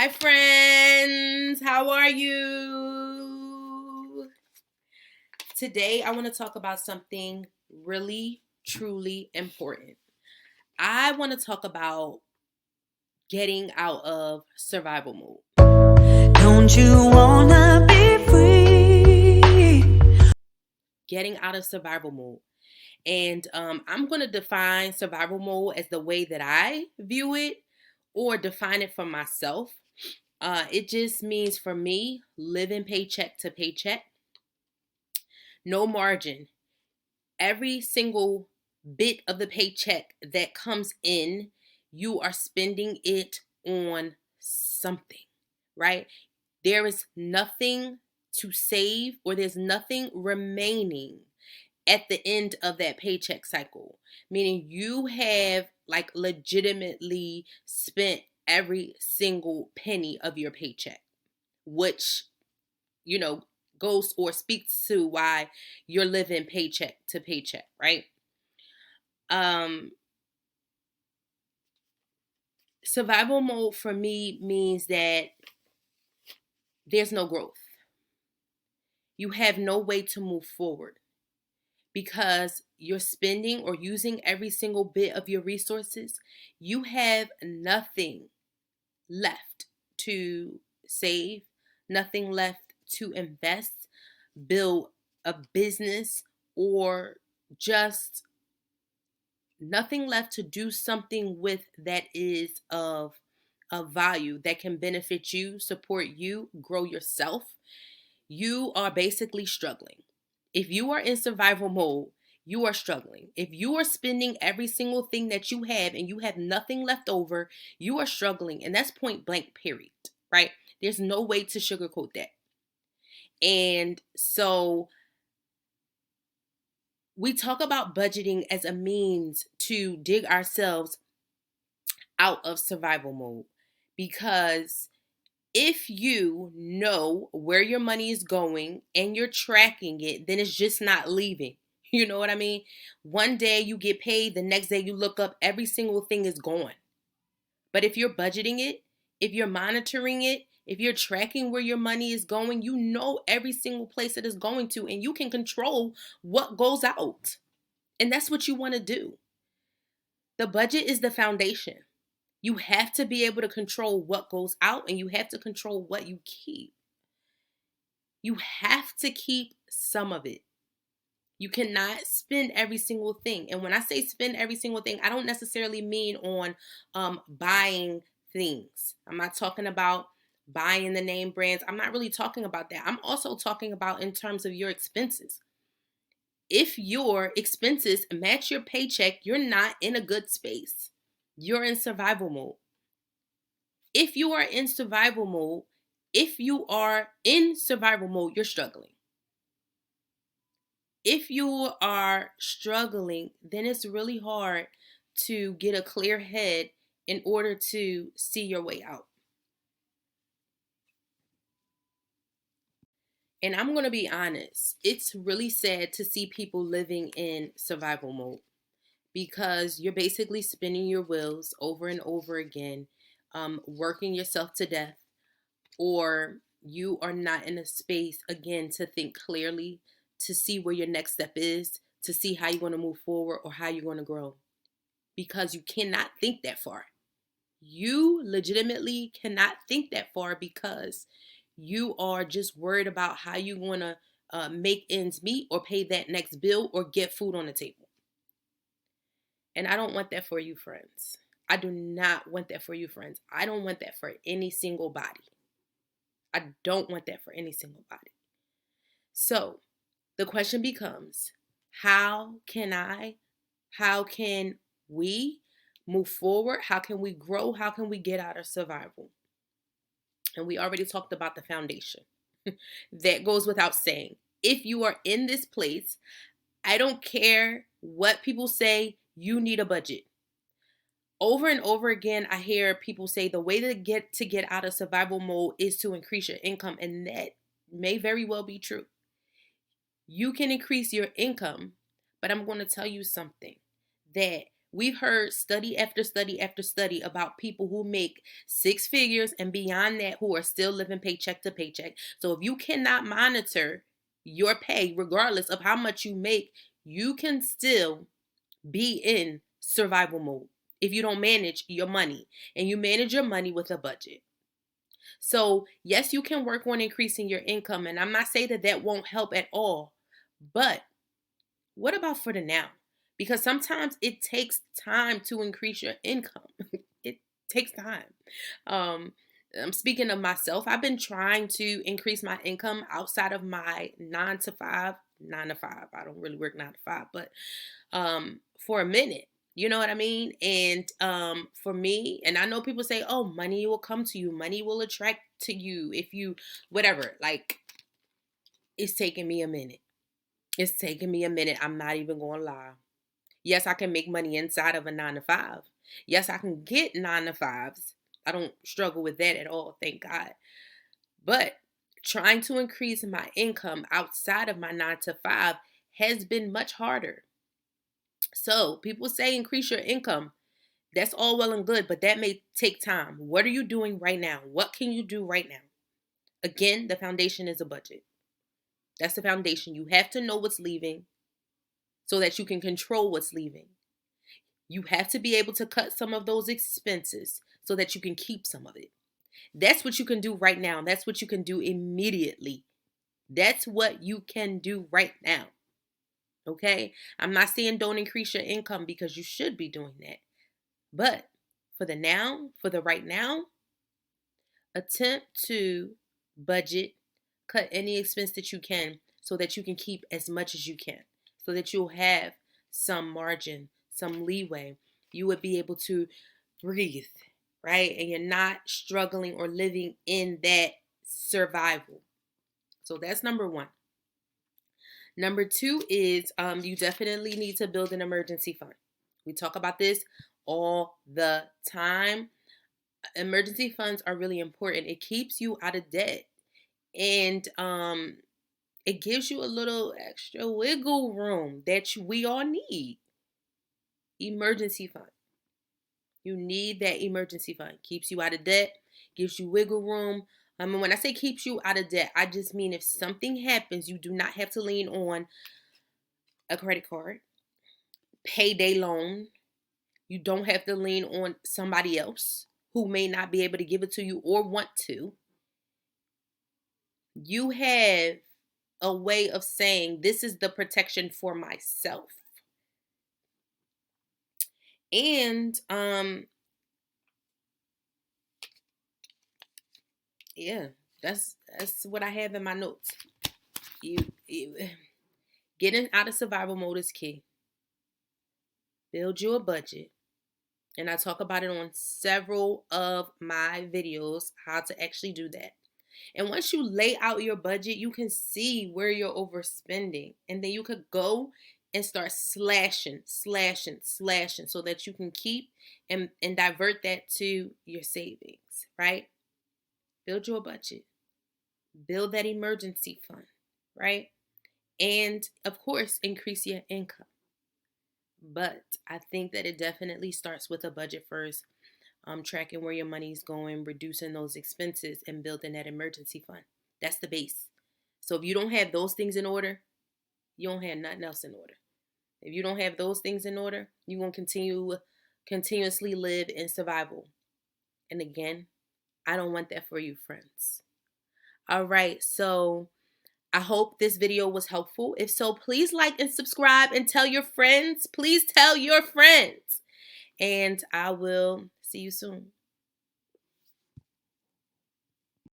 Hi, friends. How are you? Today, I want to talk about something really, truly important. I want to talk about getting out of survival mode. Don't you wanna be free? Getting out of survival mode. And I'm going to define survival mode as the way that I view it or define it for myself. It just means for me living paycheck to paycheck, no margin. Every single bit of the paycheck that comes in, you are spending it on something, right? There is nothing to save or there's nothing remaining at the end of that paycheck cycle, meaning you have like legitimately spent every single penny of your paycheck, which, you know, goes or speaks to why you're living paycheck to paycheck, right? Um, Survival mode for me means that there's no growth. You have no way to move forward because you're spending or using every single bit of your resources. You have nothing left to save, nothing left to invest, build a business, or just nothing left to do something with that is of value that can benefit you, support you, grow yourself. You are basically struggling. If you are in survival mode, you are struggling. If you are spending every single thing that you have and you have nothing left over, you are struggling. And that's point blank, period, right? There's no way to sugarcoat that. And so we talk about budgeting as a means to dig ourselves out of survival mode because if you know where your money is going and you're tracking it, then it's just not leaving. You know what I mean? One day you get paid, the next day you look up, every single thing is gone. But if you're budgeting it, if you're monitoring it, if you're tracking where your money is going, you know every single place it is going to, and you can control what goes out. And that's what you want to do. The budget is the foundation. You have to be able to control what goes out and you have to control what you keep. You have to keep some of it. You cannot spend every single thing. And when I say spend every single thing, I don't necessarily mean on buying things. I'm not talking about buying the name brands. I'm not really talking about that. I'm also talking about in terms of your expenses. If your expenses match your paycheck, you're not in a good space. You're in survival mode. If you are in survival mode, you're struggling. If you are struggling, then it's really hard to get a clear head in order to see your way out. And I'm going to be honest, it's really sad to see people living in survival mode because you're basically spinning your wheels over and over again, working yourself to death, or you are not in a space again to think clearly, to see where your next step is, to see how you're going to move forward or how you're going to grow. Because you cannot think that far. You legitimately cannot think that far because you are just worried about how you're going to make ends meet or pay that next bill or get food on the table. And I don't want that for you, friends. I do not want that for you, friends. I don't want that for any single body. I don't want that for any single body. So the question becomes, how can we move forward? How can we grow? How can we get out of survival? And we already talked about the foundation. That goes without saying. If you are in this place, I don't care what people say, you need a budget. Over and over again, I hear people say the way to get out of survival mode is to increase your income, and that may very well be true. You can increase your income, but I'm going to tell you something, that We've heard study after study after study about people who make six figures and beyond that who are still living paycheck to paycheck. So if you cannot monitor your pay, regardless of how much you make, you can still be in survival mode if you don't manage your money, and you manage your money with a budget. So, yes, you can work on increasing your income, and I'm not saying that that won't help at all, but what about for the now? Because sometimes it takes time to increase your income. It takes time. Um, I'm speaking of myself. I've been trying to increase my income outside of my 9 to 5. 9 to 5. I don't really work 9 to 5, but for a minute. You know what I mean? And for me, and I know people say, "Oh, money will come to you. Money will attract to you if you whatever." Like, it's taking me a minute. It's taking me a minute. I'm not even going to lie. Yes, I can make money inside of a 9 to 5. Yes, I can get 9 to 5s. I don't struggle with that at all, thank God. But trying to increase my income outside of my 9 to 5 has been much harder. So people say increase your income. That's all well and good, but that may take time. What are you doing right now? What can you do right now? Again, the foundation is a budget. That's the foundation. You have to know what's leaving so that you can control what's leaving. You have to be able to cut some of those expenses so that you can keep some of it. That's what you can do right now. That's what you can do immediately. That's what you can do right now. Okay? I'm not saying don't increase your income, because you should be doing that. But for the now, for the right now, attempt to budget, cut any expense that you can so that you can keep as much as you can, so that you'll have some margin, some leeway. You would be able to breathe, right? And you're not struggling or living in that survival. So that's number one. Number two is you definitely need to build an emergency fund. We talk about this all the time. Emergency funds are really important. It keeps you out of debt, and it gives you a little extra wiggle room that we all need. Emergency fund. You need that emergency fund. Keeps you out of debt, gives you wiggle room. I mean, when I say keeps you out of debt, I just mean if something happens, you do not have to lean on a credit card, payday loan. You don't have to lean on somebody else who may not be able to give it to you or want to. You have a way of saying, this is the protection for myself. And yeah, that's what I have in my notes. You getting out of survival mode is key. Build you a budget. And I talk about it on several of my videos, how to actually do that. And once you lay out your budget, you can see where you're overspending. And then you could go and start slashing so that you can keep and divert that to your savings, right? Build your budget. Build that emergency fund, right? And of course, increase your income. But I think that it definitely starts with a budget first. Tracking where your money's going, reducing those expenses, and building that emergency fund. That's the base. So if you don't have those things in order, you don't have nothing else in order. If you don't have those things in order, you're going to continuously live in survival. And again, I don't want that for you, friends. All right, so I hope this video was helpful. If so, please like and subscribe and tell your friends. Please tell your friends. And I will see you soon.